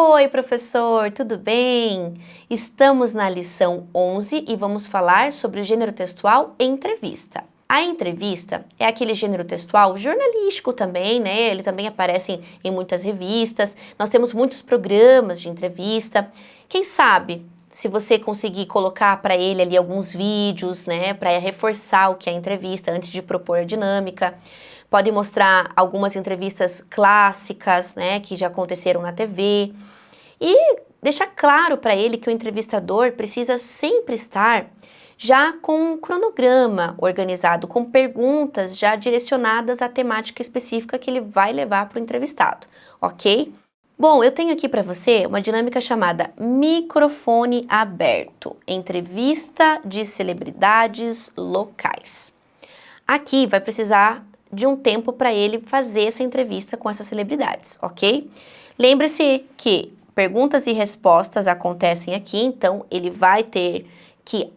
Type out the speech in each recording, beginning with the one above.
Oi, professor, tudo bem? Estamos na lição 11 e vamos falar sobre o gênero textual entrevista. A entrevista é aquele gênero textual jornalístico também, né? Ele também aparece em muitas revistas. Nós temos muitos programas de entrevista. Quem sabe, se você conseguir colocar para ele ali alguns vídeos, né, para reforçar o que é a entrevista antes de propor a dinâmica. Pode mostrar algumas entrevistas clássicas, né, que já aconteceram na TV. E deixar claro para ele que o entrevistador precisa sempre estar já com um cronograma organizado, com perguntas já direcionadas à temática específica que ele vai levar para o entrevistado, ok? Bom, eu tenho aqui para você uma dinâmica chamada microfone aberto, entrevista de celebridades locais. Aqui vai precisar de um tempo para ele fazer essa entrevista com essas celebridades, ok? Lembre-se que perguntas e respostas acontecem aqui, então ele vai ter que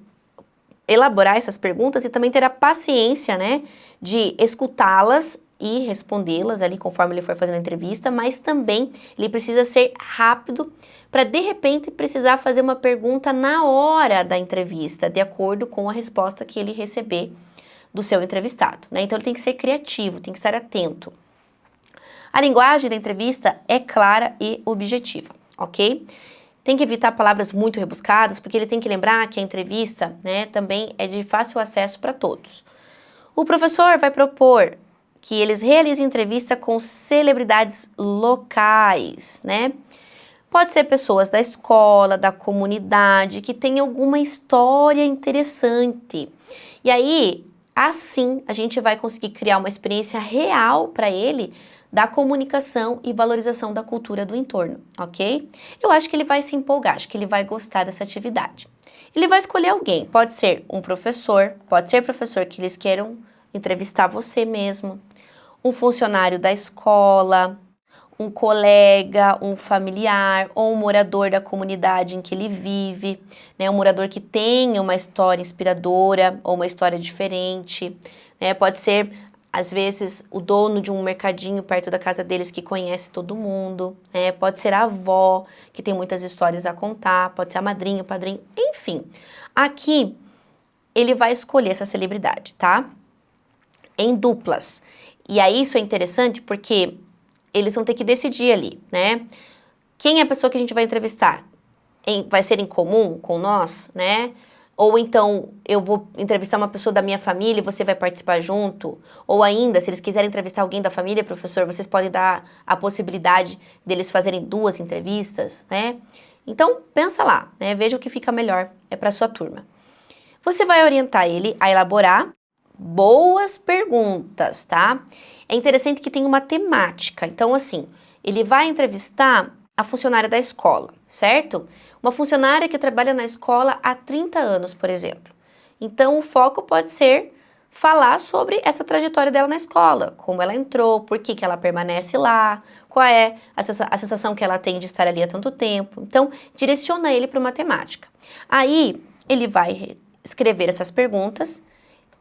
elaborar essas perguntas e também ter a paciência, né, de escutá-las e respondê-las ali conforme ele for fazendo a entrevista, mas também ele precisa ser rápido para de repente precisar fazer uma pergunta na hora da entrevista, de acordo com a resposta que ele receber do seu entrevistado, né? Então ele tem que ser criativo, tem que estar atento. A linguagem da entrevista é clara e objetiva, ok? Tem que evitar palavras muito rebuscadas, porque ele tem que lembrar que a entrevista, né, também é de fácil acesso para todos. O professor vai propor que eles realizem entrevista com celebridades locais, né? Pode ser pessoas da escola, da comunidade, que tem alguma história interessante. E aí, assim, a gente vai conseguir criar uma experiência real para ele da comunicação e valorização da cultura do entorno, ok? Eu acho que ele vai se empolgar, acho que ele vai gostar dessa atividade. Ele vai escolher alguém, pode ser um professor, pode ser professor que eles queiram entrevistar você mesmo, um funcionário da escola, um colega, um familiar ou um morador da comunidade em que ele vive, né? Um morador que tenha uma história inspiradora ou uma história diferente, né? Pode ser, às vezes, o dono de um mercadinho perto da casa deles que conhece todo mundo, né? Pode ser a avó, que tem muitas histórias a contar, pode ser a madrinha, o padrinho, enfim. Aqui, ele vai escolher essa celebridade, tá? Em duplas. E aí isso é interessante porque eles vão ter que decidir ali, né? Quem é a pessoa que a gente vai entrevistar? Vai ser em comum com nós, né? Ou então eu vou entrevistar uma pessoa da minha família e você vai participar junto? Ou ainda, se eles quiserem entrevistar alguém da família, professor, vocês podem dar a possibilidade deles fazerem 2 entrevistas, né? Então, pensa lá, né? Veja o que fica melhor para a sua turma. Você vai orientar ele a elaborar boas perguntas, tá? É interessante que tem uma temática. Então, assim, ele vai entrevistar a funcionária da escola, certo? Uma funcionária que trabalha na escola há 30 anos, por exemplo. Então, o foco pode ser falar sobre essa trajetória dela na escola, como ela entrou, por que que ela permanece lá, qual é a sensação que ela tem de estar ali há tanto tempo. Então, direciona ele para uma temática. Aí, ele vai escrever essas perguntas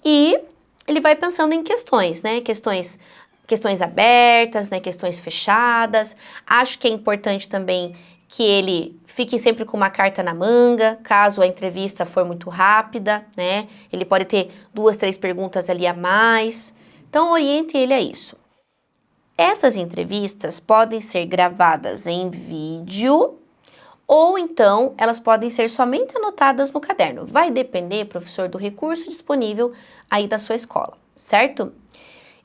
e ele vai pensando em questões, né? Questões abertas, né? Questões fechadas. Acho que é importante também que ele fique sempre com uma carta na manga, caso a entrevista for muito rápida, né? Ele pode ter 2, 3 perguntas ali a mais. Então, oriente ele a isso. Essas entrevistas podem ser gravadas em vídeo ou então elas podem ser somente anotadas no caderno. Vai depender, professor, do recurso disponível aí da sua escola, certo?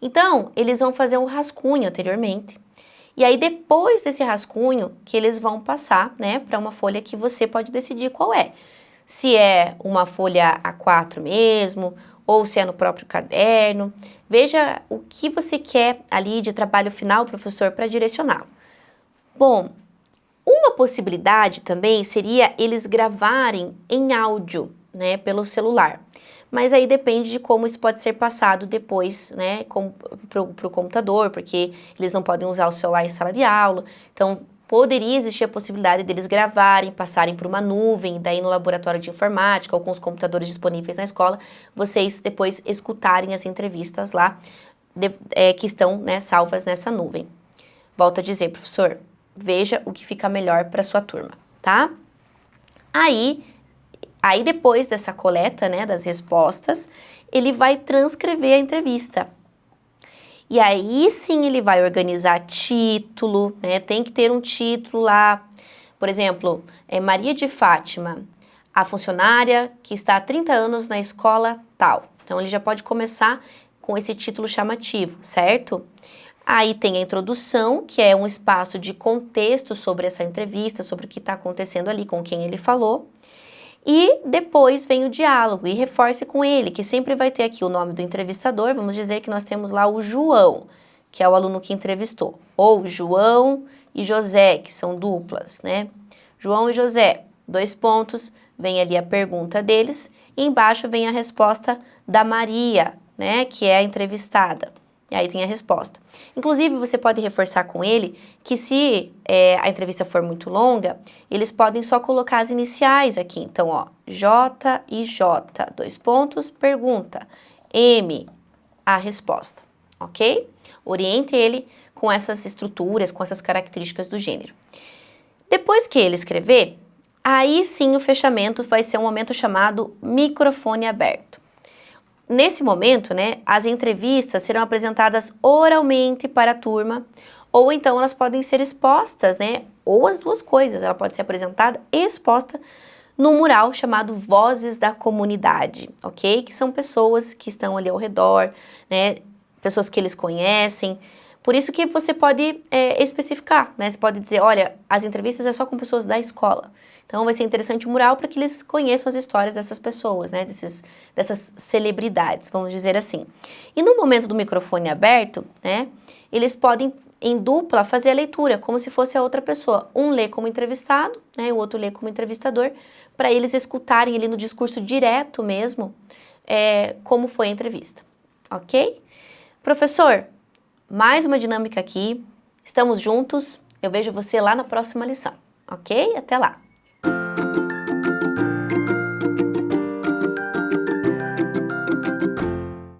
Então, eles vão fazer um rascunho anteriormente. E aí, depois desse rascunho, que eles vão passar, né, para uma folha que você pode decidir qual é. Se é uma folha A4 mesmo, ou se é no próprio caderno. Veja o que você quer ali de trabalho final, professor, para direcioná-lo. Bom, uma possibilidade também seria eles gravarem em áudio, né, pelo celular. Mas aí depende de como isso pode ser passado depois, né, para o computador, porque eles não podem usar o celular em sala de aula. Então, poderia existir a possibilidade deles gravarem, passarem por uma nuvem, daí no laboratório de informática ou com os computadores disponíveis na escola, vocês depois escutarem as entrevistas lá que estão, né, salvas nessa nuvem. Volto a dizer, professor, veja o que fica melhor para sua turma, tá? Aí depois dessa coleta, né, das respostas, ele vai transcrever a entrevista. E aí sim ele vai organizar título, né? Tem que ter um título lá. Por exemplo, Maria de Fátima, a funcionária que está há 30 anos na escola tal. Então ele já pode começar com esse título chamativo, certo? Aí tem a introdução, que é um espaço de contexto sobre essa entrevista, sobre o que está acontecendo ali, com quem ele falou. E depois vem o diálogo e reforce com ele, que sempre vai ter aqui o nome do entrevistador. Vamos dizer que nós temos lá o João, que é o aluno que entrevistou. Ou João e José, que são duplas, né? João e José, 2 pontos, vem ali a pergunta deles. E embaixo vem a resposta da Maria, né? Que é a entrevistada. E aí tem a resposta. Inclusive, você pode reforçar com ele que se a entrevista for muito longa, eles podem só colocar as iniciais aqui. Então, ó, J e J, 2 pontos, pergunta. M, a resposta, ok? Oriente ele com essas estruturas, com essas características do gênero. Depois que ele escrever, aí sim o fechamento vai ser um momento chamado microfone aberto. Nesse momento, né, as entrevistas serão apresentadas oralmente para a turma, ou então elas podem ser expostas, né, ou as duas coisas, ela pode ser apresentada e exposta no mural chamado Vozes da Comunidade, ok? Que são pessoas que estão ali ao redor, né, pessoas que eles conhecem. Por isso que você pode especificar, né, você pode dizer, olha, as entrevistas é só com pessoas da escola. Então vai ser interessante o mural para que eles conheçam as histórias dessas pessoas, né, dessas celebridades, vamos dizer assim. E no momento do microfone aberto, né, eles podem, em dupla, fazer a leitura, como se fosse a outra pessoa. Um lê como entrevistado, né, o outro lê como entrevistador, para eles escutarem ali no discurso direto mesmo, como foi a entrevista, ok? Professor, mais uma dinâmica aqui, estamos juntos, eu vejo você lá na próxima lição, ok? Até lá!